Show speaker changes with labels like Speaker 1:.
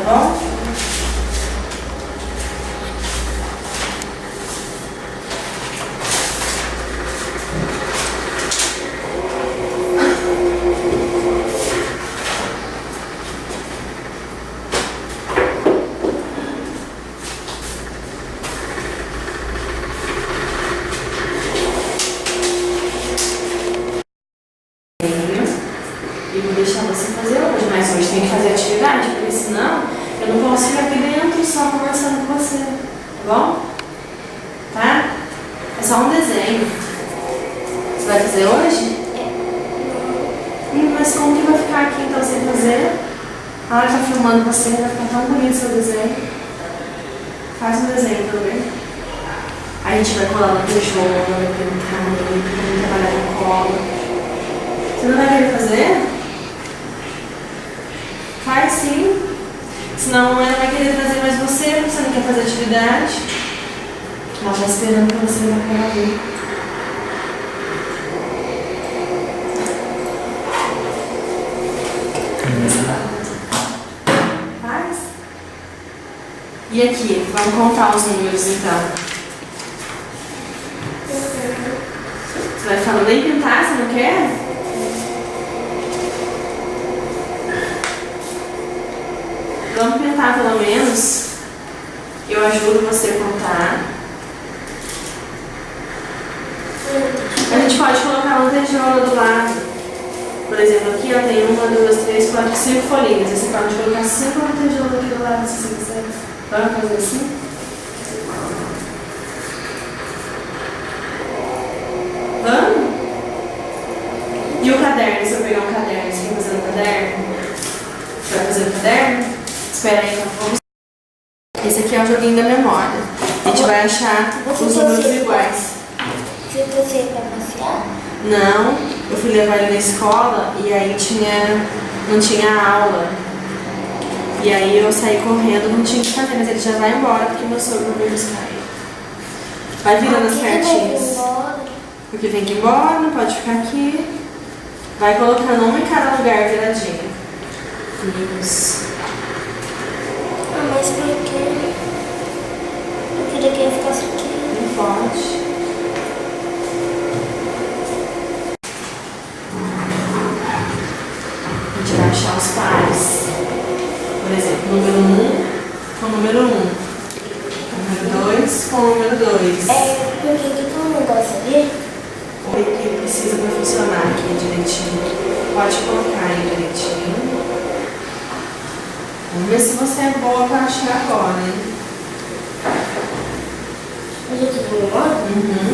Speaker 1: bom? E vou deixar você fazer hoje, mas hoje tem que fazer atividade, porque senão eu não posso ficar aqui dentro só conversando com você, tá bom? Tá? É só um desenho. Você vai fazer hoje? Mas como que vai ficar aqui então sem fazer? A hora que tá filmando você, vai ficar tão bonito seu desenho. Faz um desenho também. Aí a gente vai colar na tijolo, vai pintar, vai trabalhar no colo. Você não vai querer fazer? Faz sim. Senão ela vai querer trazer mais você, porque você não quer fazer atividade. Ela tá esperando pra você levar pra vir. Faz? E aqui? Vamos contar os números então. Você vai falando nem pintar, você não quer? Vamos pintar pelo menos. Eu ajudo você a contar. A gente pode colocar uma lantejola do lado. Por exemplo, aqui ó, tem 1, 2, 3, 4, 5 folhinhas. Você pode colocar 5 lantejoulas aqui do lado se você quiser. Vamos fazer assim? Vamos? E o caderno? Se eu pegar um caderno, você quer fazer um caderno? Você vai fazer um caderno? Espera aí, então vamos. Esse aqui é o joguinho da memória. A gente vai achar os números iguais.
Speaker 2: Você trouxe ele pra passear?
Speaker 1: Não, eu fui levar ele na escola e aí não tinha aula. E aí eu saí correndo, não tinha o que fazer, mas ele já vai embora porque meu sogro veio buscar ele. Vai virando as cartinhas. Porque tem que ir embora, não pode ficar aqui. Vai colocando uma em cada lugar viradinho. Isso.
Speaker 2: Ah, mas por quê? Eu queria que ele ficasse aqui.
Speaker 1: Não pode. A gente vai achar os pares. Por exemplo, número 1 com o número 1. Número 2 com o número 2.
Speaker 2: É, porque que tu não gosta de?
Speaker 1: O que precisa para funcionar aqui direitinho. Pode colocar aí direitinho. Vamos ver se você é boa para achar agora, hein?
Speaker 2: Mas eu tô de memória?
Speaker 1: Uhum.